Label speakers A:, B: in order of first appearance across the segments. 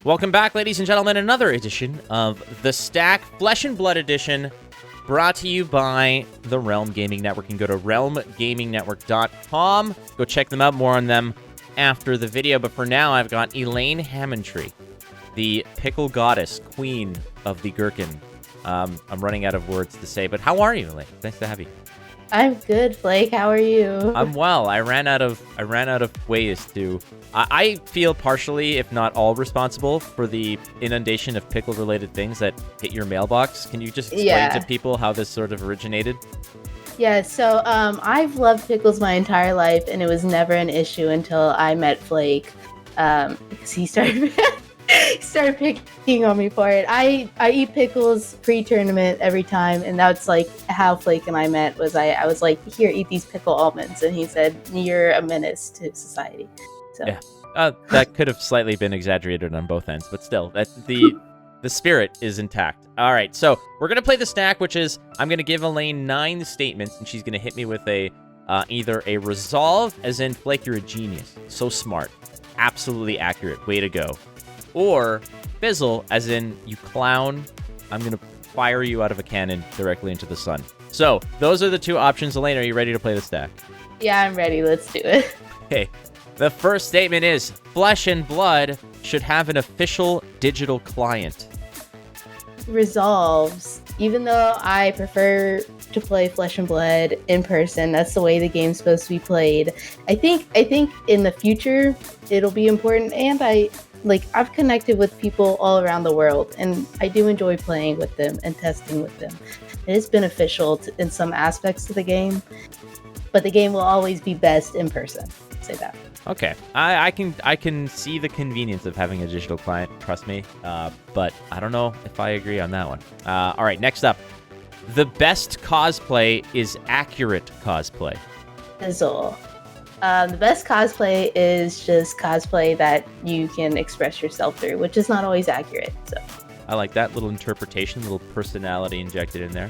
A: Welcome back, ladies and gentlemen, another edition of The Stack, Flesh and Blood Edition, brought to you by the Realm Gaming Network. You can go to realmgamingnetwork.com. Go check them out, more on them after the video. But for now, I've got Elaine Hamontree, the pickle goddess, queen of the gherkin. I'm running out of words to say, but how are you, Elaine? Nice to have you.
B: I'm good, Blake. How are you?
A: I'm well. I ran out of ways to. I feel partially, if not all, responsible for the inundation of pickle-related things that hit your mailbox. Can you just explain to people how this sort of originated?
B: Yeah. So I've loved pickles my entire life, and it was never an issue until I met Flake, because he started picking on me for it. I eat pickles pre-tournament every time, and that's like how Flake and I met. Was I was like, here, eat these pickle almonds, and he said, you're a menace to society. So. Yeah,
A: that could have slightly been exaggerated on both ends, but still, the spirit is intact. All right, so we're gonna play the stack, which is I'm gonna give Elaine 9 statements, and she's gonna hit me with a either a resolve, as in Flake, you're a genius, so smart, absolutely accurate, way to go. Or fizzle, as in you clown, I'm going to fire you out of a cannon directly into the sun. So those are the 2 options. Elaine, are you ready to play the stack?
B: Yeah, I'm ready. Let's do it.
A: Okay. The first statement is, Flesh and Blood should have an official digital client.
B: Resolves. Even though I prefer to play Flesh and Blood in person, that's the way the game's supposed to be played. I think in the future it'll be important, and I've connected with people all around the world, and I do enjoy playing with them and testing with them. It is beneficial in some aspects of the game, but the game will always be best in person. I'll say that.
A: Okay, I can see the convenience of having a digital client. Trust me, but I don't know if I agree on that one. All right, next up, the best cosplay is accurate cosplay.
B: Fizzle. The best cosplay is just cosplay that you can express yourself through, which is not always accurate. So
A: I like that little interpretation, little personality injected in there.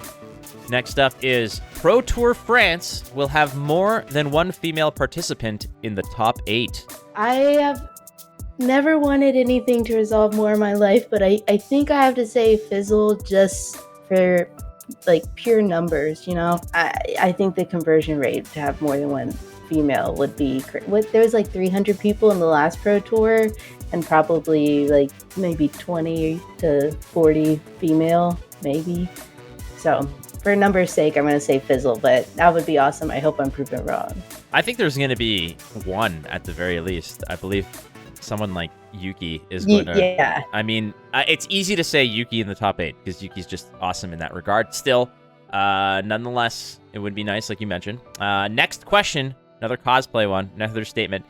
A: Next up is Pro Tour France will have more than 1 female participant in the top 8.
B: I have never wanted anything to resolve more in my life, but I think I have to say Fizzle, just for like pure numbers. You know, I think the conversion rate to have more than 1 female would be there's like 300 people in the last Pro Tour, and probably like maybe 20 to 40 female, maybe. So for numbers' sake, I'm going to say Fizzle, but that would be awesome. I hope I'm proven wrong.
A: I think there's going to be 1 at the very least. I believe someone like Yuki is going to.
B: Yeah.
A: I mean, it's easy to say Yuki in the top 8 because Yuki's just awesome in that regard. Still, nonetheless, it would be nice, like you mentioned. Next question. Another cosplay one, another statement.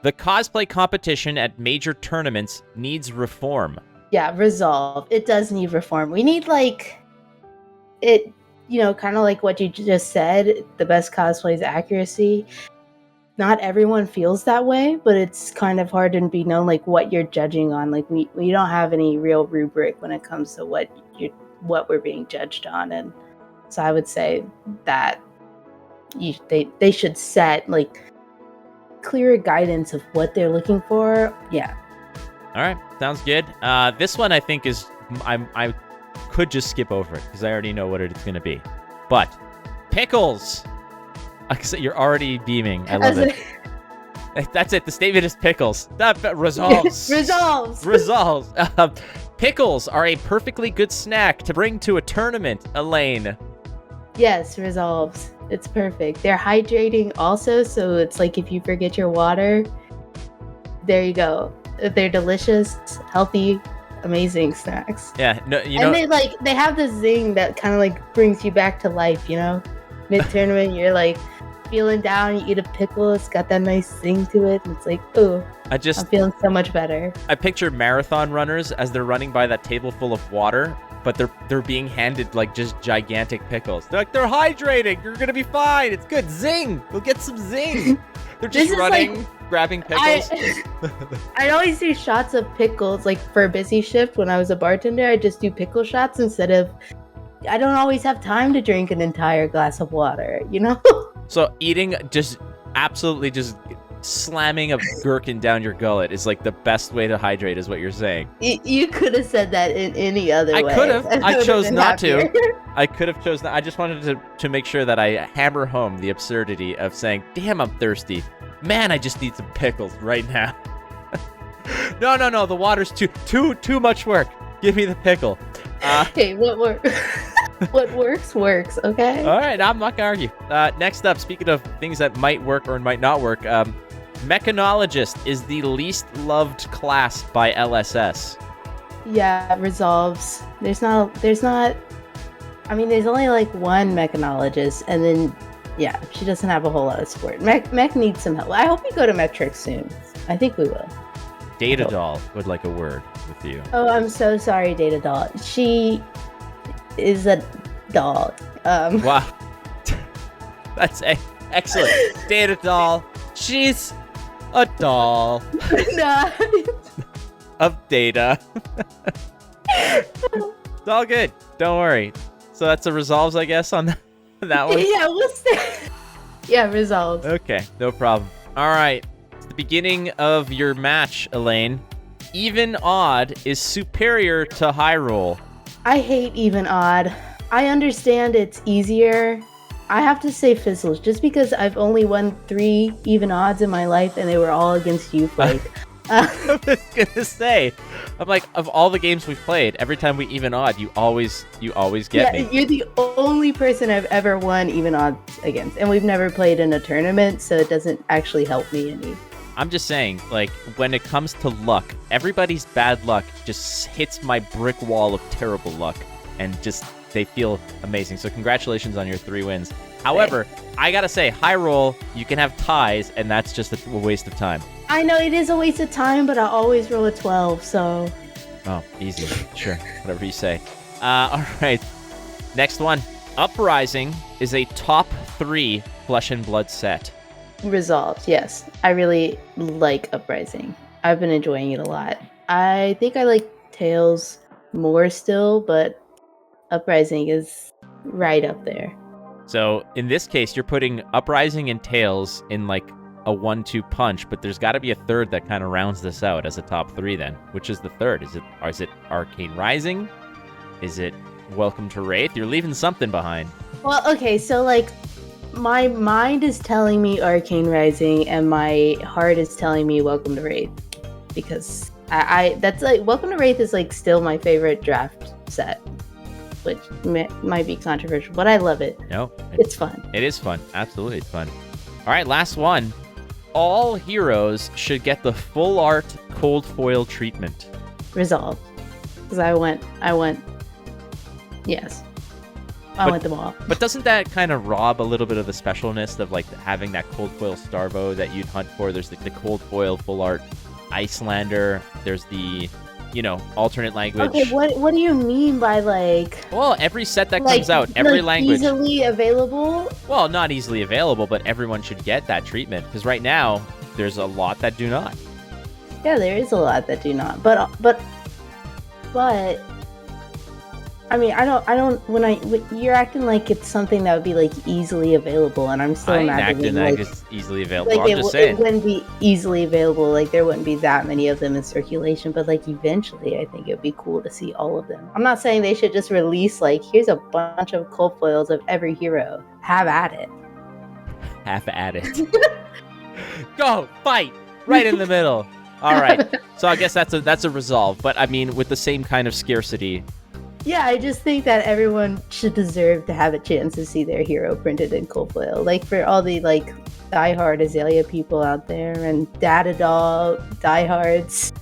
A: The cosplay competition at major tournaments needs reform.
B: Yeah, resolve. It does need reform. We need kind of like what you just said, the best cosplay is accuracy. Not everyone feels that way, but it's kind of hard to be known like what you're judging on. Like we don't have any real rubric when it comes to what we're being judged on. And so I would say that they should set like clearer guidance of what they're looking for. Yeah. All
A: right, sounds good. This one I think is I could just skip over it because I already know what it's going to be. But Pickles, you're already beaming. I love it. That's it. The statement is Pickles. That resolves. Resolves. Pickles are a perfectly good snack to bring to a tournament. Elaine.
B: Yes, resolves. It's perfect. They're hydrating also, so it's like if you forget your water, there you go. They're delicious, healthy, amazing snacks.
A: Yeah, no, and
B: they have this zing that kind of like brings you back to life, you know? Mid-tournament, you're like feeling down, you eat a pickle, it's got that nice zing to it, and it's like, ooh, I'm feeling so much better.
A: I picture marathon runners as they're running by that table full of water, but they're being handed like just gigantic pickles. They're like, they're hydrating. You're gonna be fine. It's good. Zing. You'll get some zing. They're just running, grabbing pickles.
B: I'd always do shots of pickles, like for a busy shift when I was a bartender. I'd just do pickle shots instead of I don't always have time to drink an entire glass of water, you know?
A: So eating, just absolutely just slamming a gherkin down your gullet is like the best way to hydrate, is what you're saying.
B: You could have said that in any other way.
A: I could have. I chose not
B: happier.
A: to. I could have chosen. I just wanted to make sure that I hammer home the absurdity of saying, "Damn, I'm thirsty. Man, I just need some pickles right now." No. The water's too much work. Give me the pickle.
B: Okay, what works? What works, okay?
A: All right, I'm not gonna argue. Next up, speaking of things that might work or might not work, Mechanologist is the least loved class by LSS.
B: Yeah, it resolves. There's not. I mean, there's only like one Mechanologist, and then yeah, she doesn't have a whole lot of support. Mech needs some help. I hope we go to Metrics soon. I think we will.
A: Data Doll would like a word with you.
B: Oh, I'm so sorry, Data Doll. She is a doll.
A: Wow. That's excellent. Data Doll. She's a doll
B: No.
A: of data. It's all good. Don't worry. So that's a resolves, I guess, on that one?
B: Yeah, we'll stay. Yeah, resolved.
A: Okay, no problem. All right. It's the beginning of your match, Elaine. Even odd is superior to high roll.
B: I hate even odd. I understand it's easier. I have to say fizzles, just because I've only won 3 even odds in my life, and they were all against you, Flake.
A: I was gonna say, I'm like, of all the games we've played, every time we even odd, you always get me.
B: You're the only person I've ever won even odds against, and we've never played in a tournament, so it doesn't actually help me any.
A: I'm just saying, like, when it comes to luck, everybody's bad luck just hits my brick wall of terrible luck, and just they feel amazing. So congratulations on your 3 wins. However, I gotta say, high roll, you can have ties, and that's just a waste of time.
B: I know it is a waste of time, but I always roll a 12, so...
A: Oh, easy. Sure. Whatever you say. All right. Next one. Uprising is a top 3 Flesh and Blood set.
B: Resolved, yes. I really like Uprising. I've been enjoying it a lot. I think I like Tales more still, but Uprising is right up there.
A: So in this case, you're putting Uprising and Tales in like a 1-2 punch, but there's got to be a third that kind of rounds this out as a top 3 then. Which is the third? Is it Arcane Rising? Is it Welcome to Wraith? You're leaving something behind.
B: Well, okay, so like my mind is telling me Arcane Rising and my heart is telling me Welcome to Wraith, because I that's like Welcome to Wraith is like still my favorite draft set, which might be controversial, but I love it.
A: No,
B: it's fun.
A: It is fun. Absolutely, it's fun. All right, last one. All heroes should get the full art cold foil treatment.
B: Resolved, because I went. Yes. I went them all.
A: But doesn't that kind of rob a little bit of the specialness of like having that cold foil Starvo that you'd hunt for? There's the cold foil full art Icelander. There's the, alternate language.
B: Okay, what do you mean by like?
A: Well, every set that comes out, every language.
B: Easily available?
A: Well, not easily available, but everyone should get that treatment, because right now there's a lot that do not.
B: Yeah, there is a lot that do not. But I mean, I don't. When you're acting like it's something that would be like easily available, and I'm still
A: I ain't
B: imagining
A: acting like
B: like
A: it's easily available.
B: like
A: I'm just saying.
B: it wouldn't be easily available. Like there wouldn't be that many of them in circulation. But like eventually, I think it'd be cool to see all of them. I'm not saying they should just release like here's a bunch of cold foils of every hero. Have at it.
A: Have at it. Go fight right in the middle. All right. So I guess that's a resolve. But I mean, with the same kind of scarcity.
B: Yeah, I just think that everyone should deserve to have a chance to see their hero printed in cold foil. Like for all the like diehard Azalea people out there and Data Doll diehards,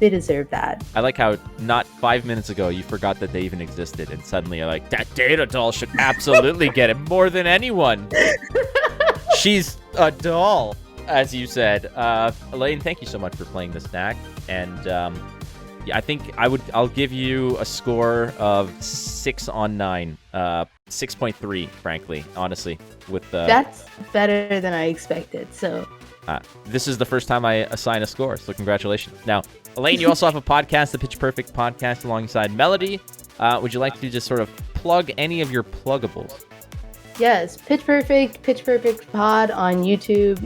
B: they deserve that.
A: I like how not 5 minutes ago you forgot that they even existed, and suddenly you're like, that Data Doll should absolutely get it more than anyone. She's a doll, as you said. Elaine, thank you so much for playing the stack, and I think I'll give you a score of 6 on 9, 6.3, frankly, honestly.
B: That's better than I expected. So
A: this is the first time I assign a score, so congratulations. Now, Elaine, you also have a podcast, the Pitch Perfect podcast, alongside Melody. would you like to just sort of plug any of your pluggables?
B: Yes, Pitch Perfect Pod on YouTube.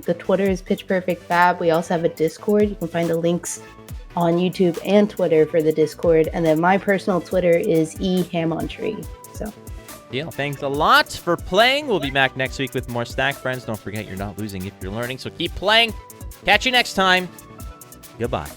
B: The Twitter is Pitch Perfect Fab. We also have a Discord. You can find the links on YouTube and Twitter for the Discord. And then my personal Twitter is Hamontree. So,
A: Deal. Thanks a lot for playing. We'll be back next week with more Stack Friends. Don't forget, you're not losing if you're learning, so keep playing. Catch you next time. Goodbye.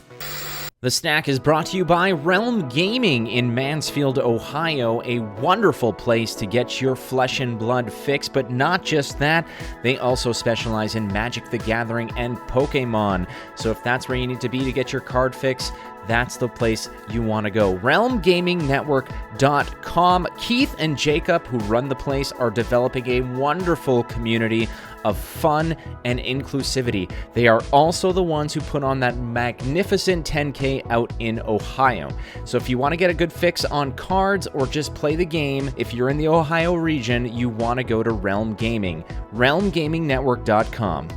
A: The Snack is brought to you by Realm Gaming in Mansfield, Ohio, a wonderful place to get your flesh and blood fix, but not just that, they also specialize in Magic the Gathering and Pokemon. So if that's where you need to be to get your card fix, that's the place you want to go. RealmGamingNetwork.com. Keith and Jacob, who run the place, are developing a wonderful community of fun and inclusivity. They are also the ones who put on that magnificent 10K out in Ohio. So if you want to get a good fix on cards or just play the game, if you're in the Ohio region, you want to go to Realm Gaming. RealmGamingNetwork.com.